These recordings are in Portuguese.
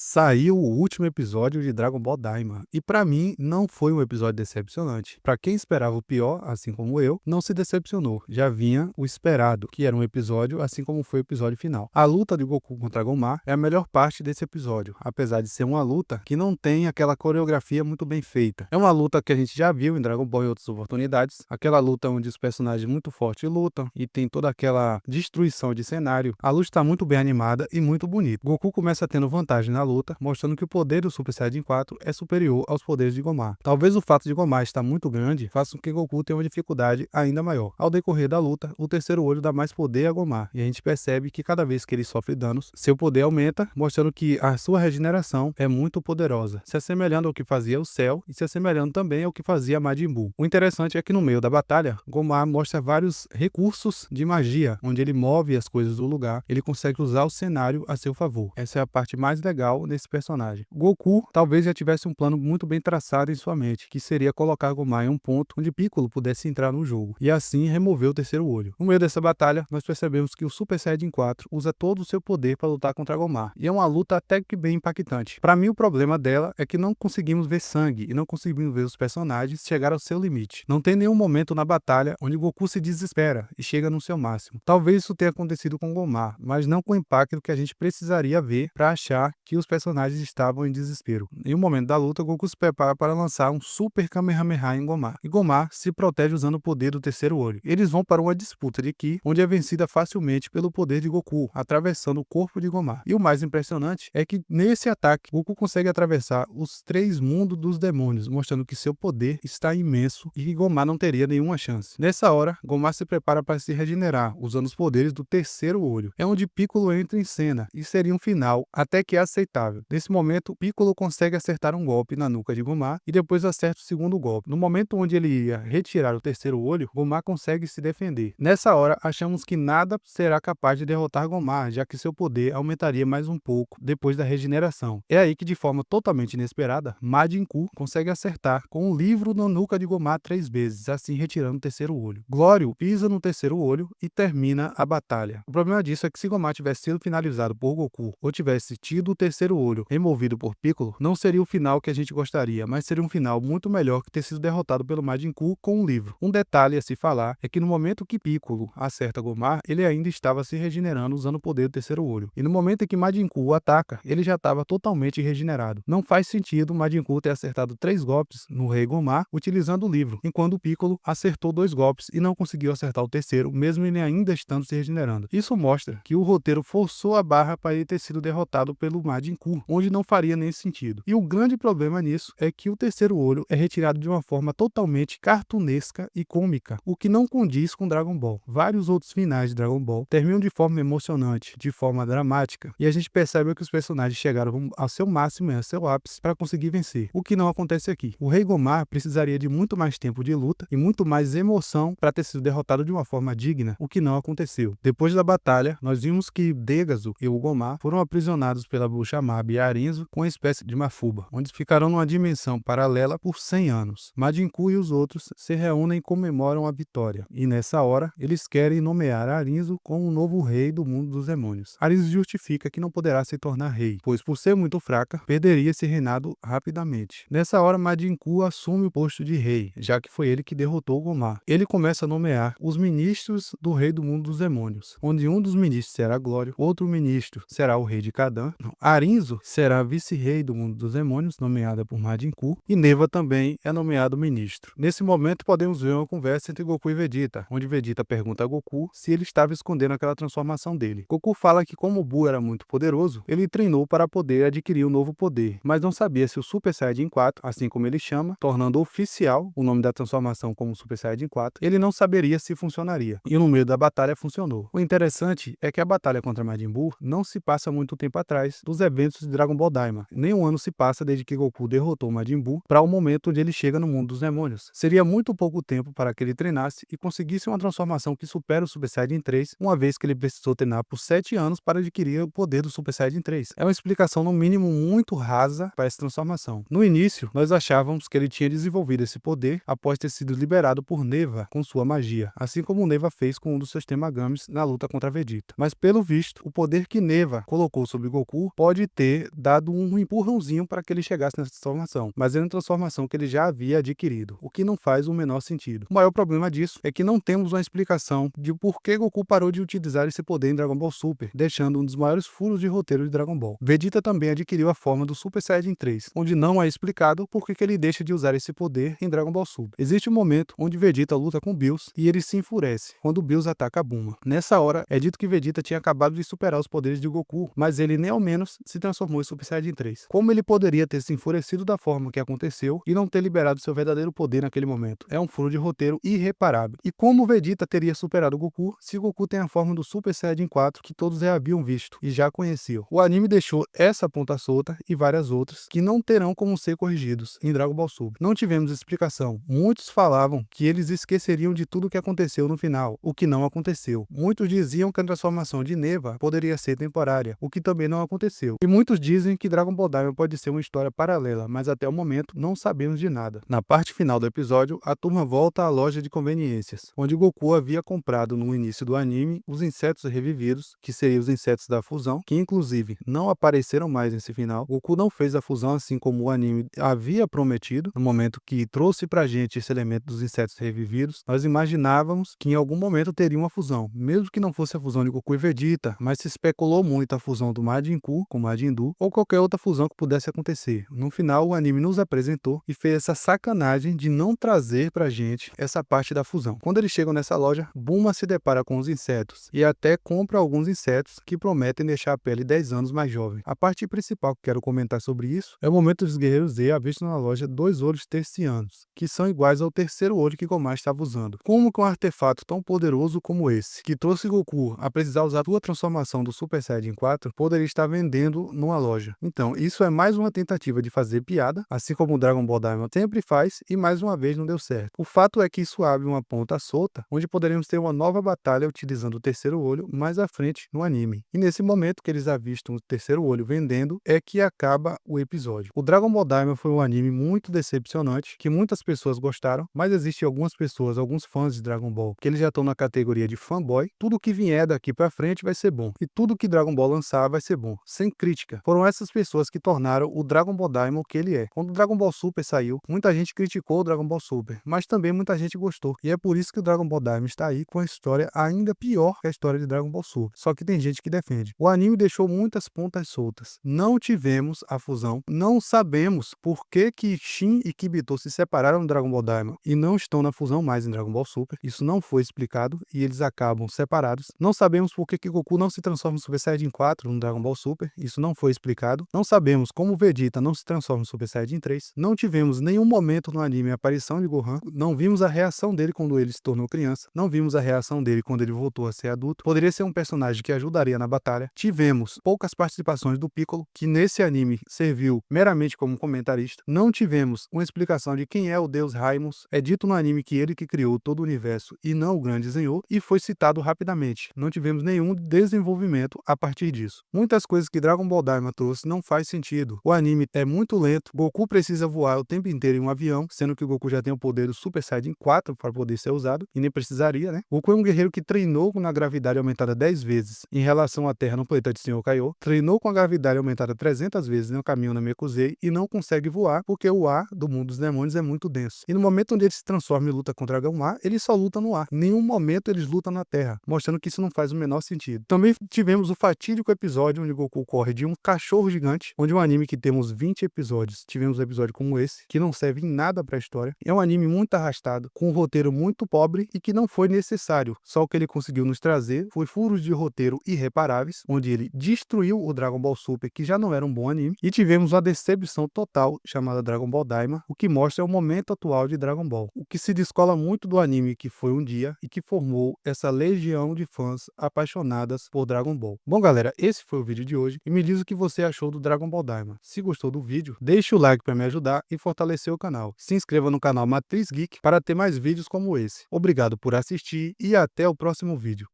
Saiu o último episódio de Dragon Ball Daima, e pra mim não foi um episódio decepcionante. Pra quem esperava o pior, assim como eu, não se decepcionou. Já vinha o esperado, que era um episódio assim como foi o episódio final. A luta de Goku contra Gomar é a melhor parte desse episódio, apesar de ser uma luta que não tem aquela coreografia muito bem feita. É uma luta que a gente já viu em Dragon Ball em outras oportunidades, aquela luta onde os personagens muito fortes lutam e tem toda aquela destruição de cenário. A luta está muito bem animada e muito bonita. Goku começa tendo vantagem na luta, mostrando que o poder do Super Saiyajin 4 é superior aos poderes de Gomar. Talvez o fato de Gomar estar muito grande faça com que Goku tenha uma dificuldade ainda maior. Ao decorrer da luta, o terceiro olho dá mais poder a Gomar, e a gente percebe que cada vez que ele sofre danos, seu poder aumenta, mostrando que a sua regeneração é muito poderosa, se assemelhando ao que fazia o Cell e se assemelhando também ao que fazia Majin Buu. O interessante é que no meio da batalha, Gomar mostra vários recursos de magia, onde ele move as coisas do lugar, ele consegue usar o cenário a seu favor. Essa é a parte mais legal desse personagem. Goku talvez já tivesse um plano muito bem traçado em sua mente, que seria colocar Gomar em um ponto onde Piccolo pudesse entrar no jogo, e assim remover o terceiro olho. No meio dessa batalha, nós percebemos que o Super Saiyajin 4 usa todo o seu poder para lutar contra Gomar, e é uma luta até que bem impactante. Para mim, o problema dela é que não conseguimos ver sangue e não conseguimos ver os personagens chegar ao seu limite. Não tem nenhum momento na batalha onde Goku se desespera e chega no seu máximo. Talvez isso tenha acontecido com Gomar, mas não com o impacto que a gente precisaria ver para achar que os personagens estavam em desespero. Em um momento da luta, Goku se prepara para lançar um Super Kamehameha em Gomar, e Gomar se protege usando o poder do terceiro olho. Eles vão para uma disputa de Ki, onde é vencida facilmente pelo poder de Goku, atravessando o corpo de Gomar. E o mais impressionante é que nesse ataque, Goku consegue atravessar os 3 mundos dos demônios, mostrando que seu poder está imenso e que Gomar não teria nenhuma chance. Nessa hora, Gomar se prepara para se regenerar, usando os poderes do terceiro olho. É onde Piccolo entra em cena, e seria um final até que aceitável. Nesse momento, Piccolo consegue acertar um golpe na nuca de Gomar e depois acerta o segundo golpe. No momento onde ele ia retirar o terceiro olho, Gomar consegue se defender. Nessa hora, achamos que nada será capaz de derrotar Gomar, já que seu poder aumentaria mais um pouco depois da regeneração. É aí que, de forma totalmente inesperada, Majin Buu consegue acertar com um livro na nuca de Gomar 3 vezes, assim retirando o terceiro olho. Glório pisa no terceiro olho e termina a batalha. O problema disso é que se Gomar tivesse sido finalizado por Goku ou tivesse tido o terceiro olho removido por Piccolo, não seria o final que a gente gostaria, mas seria um final muito melhor que ter sido derrotado pelo Majin Buu com um livro. Um detalhe a se falar é que no momento que Piccolo acerta Gomar, ele ainda estava se regenerando usando o poder do terceiro olho. E no momento em que Majin Buu o ataca, ele já estava totalmente regenerado. Não faz sentido Majin Buu ter acertado 3 golpes no Rei Gomar utilizando o livro, enquanto o Piccolo acertou 2 golpes e não conseguiu acertar o terceiro, mesmo ele ainda estando se regenerando. Isso mostra que o roteiro forçou a barra para ele ter sido derrotado pelo Majin Buu, onde não faria nem sentido. E o grande problema nisso é que o terceiro olho é retirado de uma forma totalmente cartunesca e cômica, o que não condiz com Dragon Ball. Vários outros finais de Dragon Ball terminam de forma emocionante, de forma dramática, e a gente percebe que os personagens chegaram ao seu máximo e ao seu ápice para conseguir vencer, o que não acontece aqui. O Rei Gomar precisaria de muito mais tempo de luta e muito mais emoção para ter sido derrotado de uma forma digna, o que não aconteceu. Depois da batalha, nós vimos que Degazu e o Gomar foram aprisionados pela bruxa Mabi e Arinzo com uma espécie de mafuba, onde ficarão numa dimensão paralela por 100 anos. Majin Buu e os outros se reúnem e comemoram a vitória, e nessa hora eles querem nomear Arinzo como o novo rei do mundo dos demônios. Arinzo justifica que não poderá se tornar rei, pois por ser muito fraca, perderia esse reinado rapidamente. Nessa hora, Majin Buu assume o posto de rei, já que foi ele que derrotou Gomar. Ele começa a nomear os ministros do rei do mundo dos demônios, onde um dos ministros será Glório, outro ministro será o rei de Kadan, Arinzo será vice-rei do mundo dos demônios, nomeada por Majin Buu, e Neva também é nomeado ministro. Nesse momento, podemos ver uma conversa entre Goku e Vegeta, onde Vegeta pergunta a Goku se ele estava escondendo aquela transformação dele. Goku fala que como o Buu era muito poderoso, ele treinou para poder adquirir um novo poder, mas não sabia se o Super Saiyajin 4, assim como ele chama, tornando oficial o nome da transformação como Super Saiyajin 4, ele não saberia se funcionaria. E no meio da batalha funcionou. O interessante é que a batalha contra Majin Buu não se passa muito tempo atrás dos eventos de Dragon Ball Daima. Nem um ano se passa desde que Goku derrotou Majin Buu para o momento onde ele chega no mundo dos demônios. Seria muito pouco tempo para que ele treinasse e conseguisse uma transformação que supera o Super Saiyajin 3, uma vez que ele precisou treinar por 7 anos para adquirir o poder do Super Saiyajin 3. É uma explicação no mínimo muito rasa para essa transformação. No início, nós achávamos que ele tinha desenvolvido esse poder após ter sido liberado por Neva com sua magia, assim como Neva fez com um dos seus Temagamis na luta contra Vegeta. Mas pelo visto, o poder que Neva colocou sobre Goku pode pode ter dado um empurrãozinho para que ele chegasse nessa transformação, mas é uma transformação que ele já havia adquirido, o que não faz o menor sentido. O maior problema disso é que não temos uma explicação de por que Goku parou de utilizar esse poder em Dragon Ball Super, deixando um dos maiores furos de roteiro de Dragon Ball. Vegeta também adquiriu a forma do Super Saiyajin 3, onde não é explicado por que ele deixa de usar esse poder em Dragon Ball Super. Existe um momento onde Vegeta luta com Bills e ele se enfurece quando Bills ataca Bulma. Nessa hora, é dito que Vegeta tinha acabado de superar os poderes de Goku, mas ele nem ao menos se transformou em Super Saiyajin 3. Como ele poderia ter se enfurecido da forma que aconteceu e não ter liberado seu verdadeiro poder naquele momento? É um furo de roteiro irreparável. E como Vegeta teria superado Goku se Goku tem a forma do Super Saiyajin 4 que todos já haviam visto e já conheciam? O anime deixou essa ponta solta e várias outras que não terão como ser corrigidos em Dragon Ball Super. Não tivemos explicação. Muitos falavam que eles esqueceriam de tudo o que aconteceu no final, o que não aconteceu. Muitos diziam que a transformação de Neva poderia ser temporária, o que também não aconteceu. E muitos dizem que Dragon Ball Daima pode ser uma história paralela, mas até o momento não sabemos de nada. Na parte final do episódio, a turma volta à loja de conveniências, onde Goku havia comprado no início do anime os insetos revividos, que seriam os insetos da fusão, que inclusive não apareceram mais nesse final. Goku não fez a fusão assim como o anime havia prometido, no momento que trouxe pra gente esse elemento dos insetos revividos. Nós imaginávamos que em algum momento teria uma fusão, mesmo que não fosse a fusão de Goku e Vegeta, mas se especulou muito a fusão do Majin Buu com Majin Buu ou qualquer outra fusão que pudesse acontecer. No final, o anime nos apresentou e fez essa sacanagem de não trazer pra gente essa parte da fusão. Quando eles chegam nessa loja, Bulma se depara com os insetos e até compra alguns insetos que prometem deixar a pele 10 anos mais jovem. A parte principal que quero comentar sobre isso é o momento dos guerreiros Z avistam na loja dois olhos tercianos, que são iguais ao terceiro olho que Gomar estava usando. Como que um artefato tão poderoso como esse, que trouxe Goku a precisar usar a sua transformação do Super Saiyajin 4, poderia estar vendendo numa loja? Então, isso é mais uma tentativa de fazer piada, assim como o Dragon Ball Daima sempre faz, e mais uma vez não deu certo. O fato é que isso abre uma ponta solta, onde poderemos ter uma nova batalha utilizando o terceiro olho mais à frente no anime. E nesse momento que eles avistam o terceiro olho vendendo, é que acaba o episódio. O Dragon Ball Daima foi um anime muito decepcionante, que muitas pessoas gostaram, mas existem algumas pessoas, alguns fãs de Dragon Ball, que eles já estão na categoria de fanboy. Tudo que vier daqui pra frente vai ser bom. E tudo que Dragon Ball lançar vai ser bom, sem crítica. Foram essas pessoas que tornaram o Dragon Ball Daima o que ele é. Quando o Dragon Ball Super saiu, muita gente criticou o Dragon Ball Super, mas também muita gente gostou. E é por isso que o Dragon Ball Daima está aí com a história ainda pior que a história de Dragon Ball Super. Só que tem gente que defende. O anime deixou muitas pontas soltas. Não tivemos a fusão, não sabemos por que Shin e Kibito se separaram do Dragon Ball Daima e não estão na fusão mais em Dragon Ball Super. Isso não foi explicado e eles acabam separados. Não sabemos por que Goku não se transforma em Super Saiyajin 4 no Dragon Ball Super. Isso não foi explicado. Não sabemos como Vegeta não se transforma em Super Saiyajin 3. Não tivemos nenhum momento no anime a aparição de Gohan. Não vimos a reação dele quando ele se tornou criança. Não vimos a reação dele quando ele voltou a ser adulto. Poderia ser um personagem que ajudaria na batalha. Tivemos poucas participações do Piccolo, que nesse anime serviu meramente como comentarista. Não tivemos uma explicação de quem é o deus Raimus. É dito no anime que ele que criou todo o universo e não o grande Senhor, e foi citado rapidamente. Não tivemos nenhum desenvolvimento a partir disso. Muitas coisas que Dragon Ball Daima trouxe não faz sentido. O anime é muito lento, Goku precisa voar o tempo inteiro em um avião, sendo que o Goku já tem o poder do Super Saiyajin 4 para poder ser usado, e nem precisaria, né? Goku é um guerreiro que treinou na gravidade aumentada 10 vezes em relação à Terra no planeta de Senhor Kaiô, treinou com a gravidade aumentada 300 vezes no caminho na Namekusei e não consegue voar porque o ar do mundo dos demônios é muito denso. E no momento onde ele se transforma e luta contra Dragão Mar, ele só luta no ar. Em nenhum momento eles lutam na Terra, mostrando que isso não faz o menor sentido. Também tivemos o fatídico episódio onde Goku corre de um cachorro gigante, onde um anime que temos 20 episódios, tivemos um episódio como esse, que não serve em nada pra história. É um anime muito arrastado, com um roteiro muito pobre e que não foi necessário. Só o que ele conseguiu nos trazer foi furos de roteiro irreparáveis, onde ele destruiu o Dragon Ball Super, que já não era um bom anime, e tivemos uma decepção total chamada Dragon Ball Daima, o que mostra o momento atual de Dragon Ball, o que se descola muito do anime que foi um dia e que formou essa legião de fãs apaixonadas por Dragon Ball. Bom, galera, esse foi o vídeo de hoje e me diz o que você achou do Dragon Ball Daima. Se gostou do vídeo, deixe o like para me ajudar e fortalecer o canal. Se inscreva no canal Matriz Geek para ter mais vídeos como esse. Obrigado por assistir e até o próximo vídeo.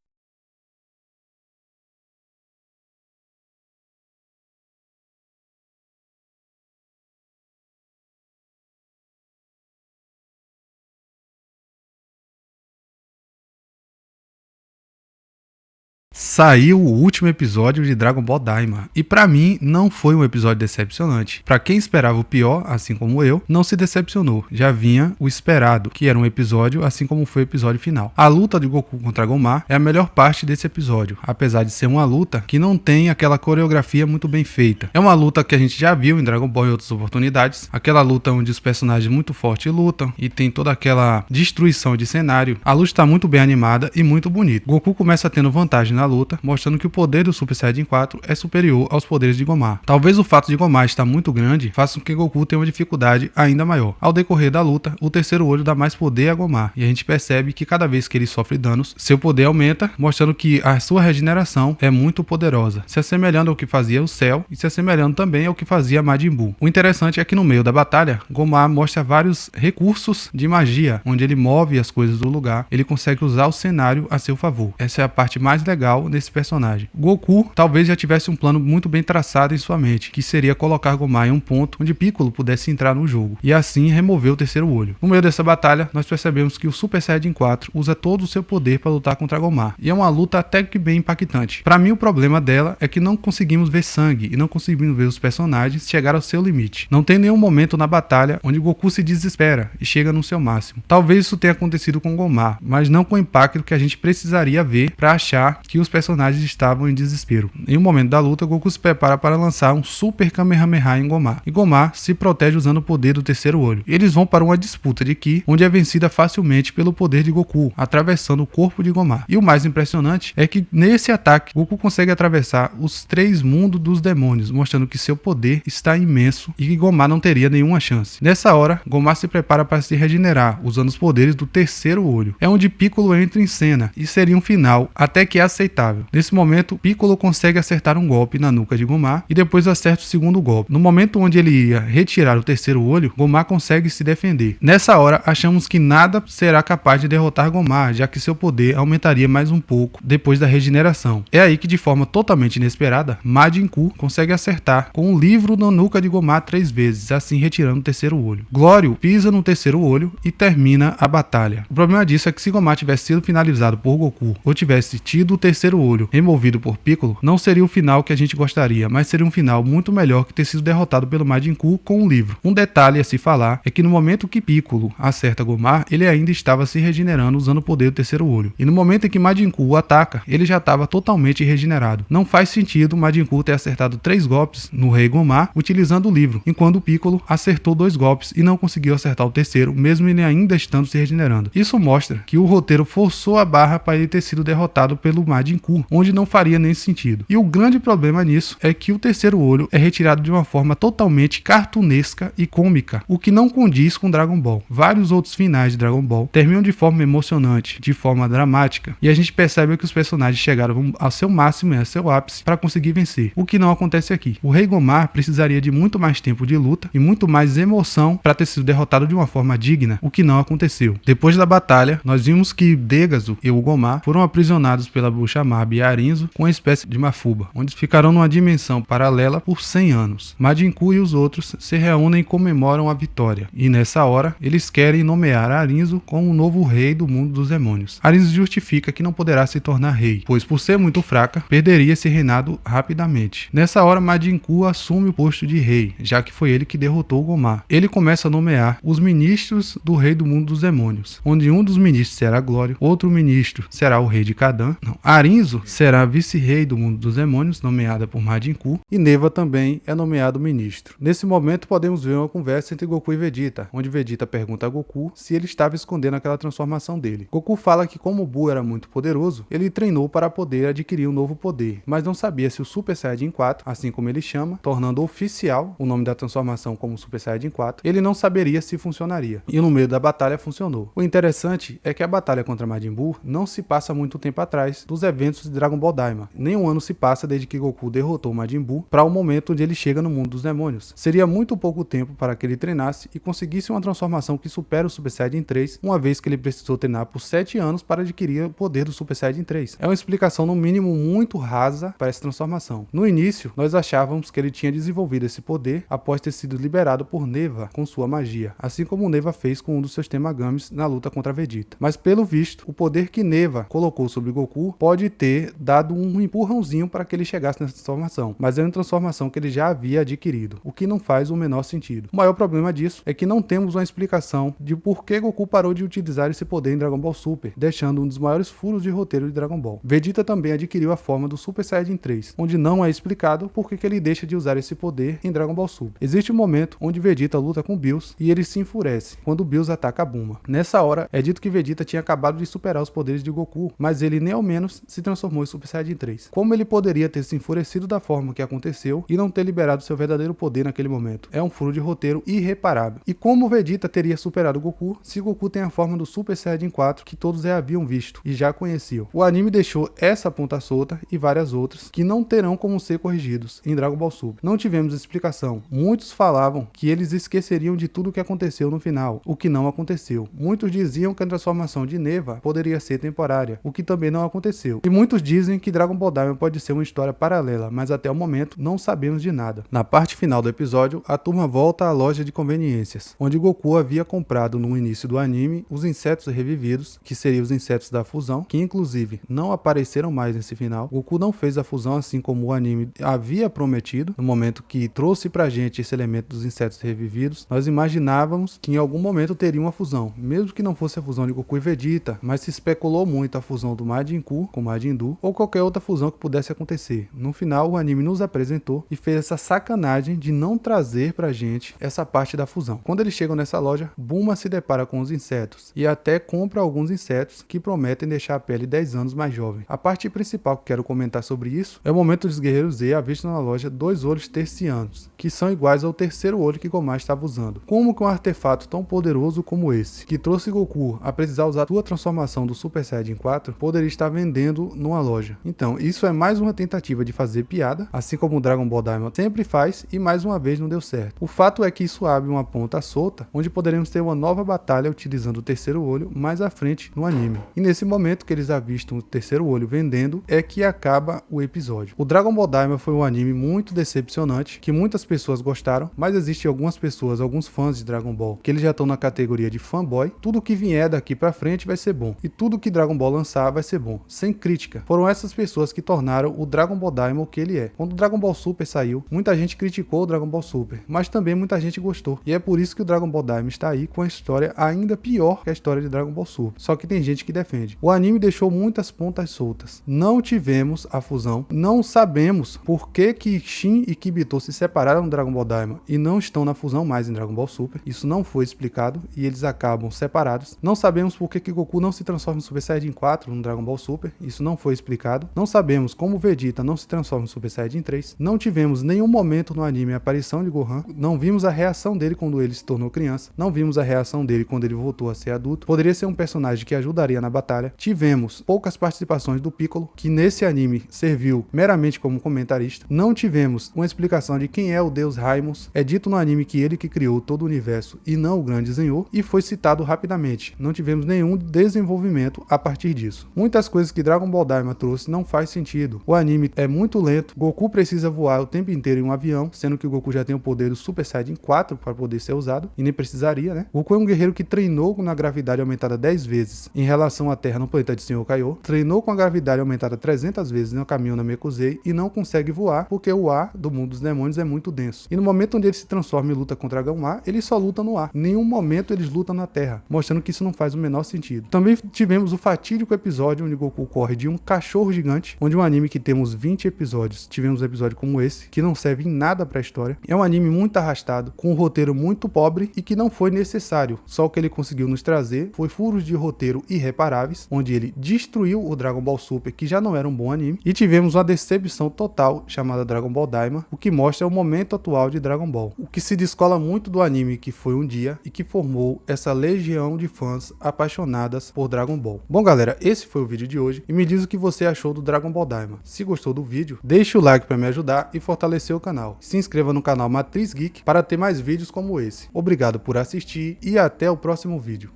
Saiu o último episódio de Dragon Ball Daima, e pra mim não foi um episódio decepcionante. Pra quem esperava o pior, assim como eu, não se decepcionou. Já vinha o esperado, que era um episódio assim como foi o episódio final. A luta de Goku contra Gomar é a melhor parte desse episódio, apesar de ser uma luta que não tem aquela coreografia muito bem feita. É uma luta que a gente já viu em Dragon Ball em outras oportunidades, aquela luta onde os personagens muito fortes lutam e tem toda aquela destruição de cenário. A luta está muito bem animada e muito bonita. Goku começa tendo vantagem na luta, mostrando que o poder do Super Saiyajin 4 é superior aos poderes de Gomar. Talvez o fato de Gomar estar muito grande faça com que Goku tenha uma dificuldade ainda maior. Ao decorrer da luta, o terceiro olho dá mais poder a Gomar, e a gente percebe que cada vez que ele sofre danos, seu poder aumenta, mostrando que a sua regeneração é muito poderosa, se assemelhando ao que fazia o Cell e se assemelhando também ao que fazia Majin Buu. O interessante é que no meio da batalha, Gomar mostra vários recursos de magia, onde ele move as coisas do lugar, ele consegue usar o cenário a seu favor. Essa é a parte mais legal nesse personagem. Goku talvez já tivesse um plano muito bem traçado em sua mente, que seria colocar Gomar em um ponto onde Piccolo pudesse entrar no jogo, e assim remover o terceiro olho. No meio dessa batalha, nós percebemos que o Super Saiyajin 4 usa todo o seu poder para lutar contra Gomar, e é uma luta até que bem impactante. Para mim, o problema dela é que não conseguimos ver sangue, e não conseguimos ver os personagens chegar ao seu limite. Não tem nenhum momento na batalha onde Goku se desespera e chega no seu máximo. Talvez isso tenha acontecido com Gomar, mas não com o impacto que a gente precisaria ver para achar que os personagens estavam em desespero. Em um momento da luta, Goku se prepara para lançar um Super Kamehameha em Gomar, e Gomar se protege usando o poder do terceiro olho. Eles vão para uma disputa de Ki, onde é vencida facilmente pelo poder de Goku, atravessando o corpo de Gomar. E o mais impressionante é que nesse ataque, Goku consegue atravessar os 3 mundos dos demônios, mostrando que seu poder está imenso e que Gomar não teria nenhuma chance. Nessa hora, Gomar se prepara para se regenerar, usando os poderes do terceiro olho. É onde Piccolo entra em cena, e seria um final até que aceitável. Nesse momento, Piccolo consegue acertar um golpe na nuca de Gomar, e depois acerta o segundo golpe. No momento onde ele ia retirar o terceiro olho, Gomar consegue se defender. Nessa hora, achamos que nada será capaz de derrotar Gomar, já que seu poder aumentaria mais um pouco depois da regeneração. É aí que, de forma totalmente inesperada, Majin Buu consegue acertar com um livro na nuca de Gomar 3 vezes, assim retirando o terceiro olho. Glório pisa no terceiro olho e termina a batalha. O problema disso é que se Gomar tivesse sido finalizado por Goku ou tivesse tido o terceiro olho removido por Piccolo, não seria o final que a gente gostaria, mas seria um final muito melhor que ter sido derrotado pelo Majin Buu com um livro. Um detalhe a se falar é que no momento que Piccolo acerta Gomar, ele ainda estava se regenerando usando o poder do terceiro olho. E no momento em que Majin Buu o ataca, ele já estava totalmente regenerado. Não faz sentido Majin Buu ter acertado 3 golpes no Rei Gomar utilizando o livro, enquanto o Piccolo acertou 2 golpes e não conseguiu acertar o terceiro, mesmo ele ainda estando se regenerando. Isso mostra que o roteiro forçou a barra para ele ter sido derrotado pelo Majin Buu, onde não faria nem sentido. E o grande problema nisso é que o terceiro olho é retirado de uma forma totalmente cartunesca e cômica, o que não condiz com Dragon Ball. Vários outros finais de Dragon Ball terminam de forma emocionante, de forma dramática, e a gente percebe que os personagens chegaram ao seu máximo e ao seu ápice para conseguir vencer, o que não acontece aqui. O Rei Gomar precisaria de muito mais tempo de luta e muito mais emoção para ter sido derrotado de uma forma digna, o que não aconteceu. Depois da batalha, nós vimos que Degazzo e o Gomar foram aprisionados pela bruxa Mab e Arinzo com uma espécie de mafuba, onde ficarão numa dimensão paralela por 100 anos. Majin Buu e os outros se reúnem e comemoram a vitória, e nessa hora eles querem nomear Arinzo como o novo rei do mundo dos demônios. Arinzo justifica que não poderá se tornar rei, pois por ser muito fraca, perderia esse reinado rapidamente. Nessa hora, Majin Buu assume o posto de rei, já que foi ele que derrotou o Gomar. Ele começa a nomear os ministros do rei do mundo dos demônios, onde um dos ministros será Glório, outro ministro será o rei de Kadan. Arinzo será vice-rei do mundo dos demônios, nomeada por Majin Buu, e Neva também é nomeado ministro. Nesse momento, podemos ver uma conversa entre Goku e Vegeta, onde Vegeta pergunta a Goku se ele estava escondendo aquela transformação dele. Goku fala que como Buu era muito poderoso, ele treinou para poder adquirir um novo poder, mas não sabia se o Super Saiyajin 4, assim como ele chama, tornando oficial o nome da transformação como Super Saiyajin 4, ele não saberia se funcionaria. E no meio da batalha funcionou. O interessante é que a batalha contra Majin Buu não se passa muito tempo atrás dos eventos de Dragon Ball Daima. Nem um ano se passa desde que Goku derrotou Majin Buu para o momento onde ele chega no mundo dos demônios. Seria muito pouco tempo para que ele treinasse e conseguisse uma transformação que supera o Super Saiyajin 3, uma vez que ele precisou treinar por 7 anos para adquirir o poder do Super Saiyajin 3. É uma explicação no mínimo muito rasa para essa transformação. No início, nós achávamos que ele tinha desenvolvido esse poder após ter sido liberado por Neva com sua magia, assim como Neva fez com um dos seus Temagamis na luta contra Vegeta. Mas pelo visto, o poder que Neva colocou sobre Goku pode ter ter dado um empurrãozinho para que ele chegasse nessa transformação, mas é uma transformação que ele já havia adquirido, o que não faz o menor sentido. O maior problema disso é que não temos uma explicação de por que Goku parou de utilizar esse poder em Dragon Ball Super, deixando um dos maiores furos de roteiro de Dragon Ball. Vegeta também adquiriu a forma do Super Saiyajin 3, onde não é explicado por que ele deixa de usar esse poder em Dragon Ball Super. Existe um momento onde Vegeta luta com Bills e ele se enfurece quando Bills ataca a Bulma. Nessa hora, é dito que Vegeta tinha acabado de superar os poderes de Goku, mas ele nem ao menos se transformou em Super Saiyajin 3. Como ele poderia ter se enfurecido da forma que aconteceu e não ter liberado seu verdadeiro poder naquele momento? É um furo de roteiro irreparável. E como Vegeta teria superado Goku se Goku tem a forma do Super Saiyajin 4 que todos já haviam visto e já conheciam? O anime deixou essa ponta solta e várias outras que não terão como ser corrigidos em Dragon Ball Super. Não tivemos explicação. Muitos falavam que eles esqueceriam de tudo o que aconteceu no final, o que não aconteceu. Muitos diziam que a transformação de Neva poderia ser temporária, o que também não aconteceu. E muitos dizem que Dragon Ball Daima pode ser uma história paralela, mas até o momento não sabemos de nada. Na parte final do episódio, a turma volta à loja de conveniências, onde Goku havia comprado no início do anime os insetos revividos, que seriam os insetos da fusão, que inclusive não apareceram mais nesse final. Goku não fez a fusão assim como o anime havia prometido. No momento que trouxe pra gente esse elemento dos insetos revividos, nós imaginávamos que em algum momento teria uma fusão, mesmo que não fosse a fusão de Goku e Vegeta, mas se especulou muito a fusão do Majin Buu com Majin Buu ou qualquer outra fusão que pudesse acontecer. No final, o anime nos apresentou e fez essa sacanagem de não trazer pra gente essa parte da fusão. Quando eles chegam nessa loja, Bulma se depara com os insetos e até compra alguns insetos que prometem deixar a pele 10 anos mais jovem. A parte principal que quero comentar sobre isso é o momento dos guerreiros Z avistam na loja 2 olhos tercianos, que são iguais ao terceiro olho que Gomaru estava usando. Como que um artefato tão poderoso como esse, que trouxe Goku a precisar usar a sua transformação do Super Saiyajin 4, poderia estar vendendo numa loja? Então, isso é mais uma tentativa de fazer piada, assim como o Dragon Ball Daima sempre faz, e mais uma vez não deu certo. O fato é que isso abre uma ponta solta, onde poderemos ter uma nova batalha utilizando o terceiro olho mais à frente no anime. E nesse momento que eles avistam o terceiro olho vendendo, é que acaba o episódio. O Dragon Ball Daima foi um anime muito decepcionante, que muitas pessoas gostaram, mas existem algumas pessoas, alguns fãs de Dragon Ball, que eles já estão na categoria de fanboy. Tudo que vier daqui pra frente vai ser bom, e tudo que Dragon Ball lançar vai ser bom, sem crítica. Foram essas pessoas que tornaram o Dragon Ball Daima o que ele é. Quando o Dragon Ball Super saiu, muita gente criticou o Dragon Ball Super, mas também muita gente gostou, e é por isso que o Dragon Ball Daima está aí com a história ainda pior que a história de Dragon Ball Super. Só que tem gente que defende. O anime deixou muitas pontas soltas. Não tivemos a fusão, não sabemos por que Shin e Kibito se separaram do Dragon Ball Daima e não estão na fusão mais em Dragon Ball Super. Isso não foi explicado e eles acabam separados. Não sabemos por que Goku não se transforma em Super Saiyajin 4 no Dragon Ball Super. Isso não foi explicado. Não sabemos como Vegeta não se transforma em Super Saiyajin 3. Não tivemos nenhum momento no anime a aparição de Gohan. Não vimos a reação dele quando ele se tornou criança. Não vimos a reação dele quando ele voltou a ser adulto. Poderia ser um personagem que ajudaria na batalha. Tivemos poucas participações do Piccolo, que nesse anime serviu meramente como comentarista. Não tivemos uma explicação de quem é o deus Raimus. É dito no anime que ele que criou todo o universo e não o grande Zenhou, e foi citado rapidamente. Não tivemos nenhum desenvolvimento a partir disso. Muitas coisas que Dragon Ball Daima trouxe não faz sentido. O anime é muito lento. Goku precisa voar o tempo inteiro em um avião, sendo que o Goku já tem o poder do Super Saiyajin 4 para poder ser usado, e nem precisaria, né? Goku é um guerreiro que treinou na gravidade aumentada 10 vezes em relação à Terra no planeta de Senhor Kaiô, treinou com a gravidade aumentada 300 vezes no caminho na Namekusei e não consegue voar porque o ar do mundo dos demônios é muito denso. E no momento onde ele se transforma e luta contra Gamma, ele só luta no ar. Em nenhum momento eles lutam na Terra, mostrando que isso não faz o menor sentido. Também tivemos o fatídico episódio onde Goku corre de um cachorro gigante, onde um anime que temos 20 episódios, tivemos um episódio como esse, que não serve em nada pra história. É um anime muito arrastado, com um roteiro muito pobre e que não foi necessário. Só o que ele conseguiu nos trazer foi furos de roteiro irreparáveis, onde ele destruiu o Dragon Ball Super, que já não era um bom anime, e tivemos uma decepção total chamada Dragon Ball Daima, o que mostra o momento atual de Dragon Ball. O que se descola muito do anime que foi um dia e que formou essa legião de fãs apaixonadas por Dragon Ball. Bom galera, esse foi o vídeo de hoje e me diz o que você achou do Dragon Ball Daima. Se gostou do vídeo, deixe o like para me ajudar e fortalecer o canal. Se inscreva no canal Matriz Geek para ter mais vídeos como esse. Obrigado por assistir e até o próximo vídeo.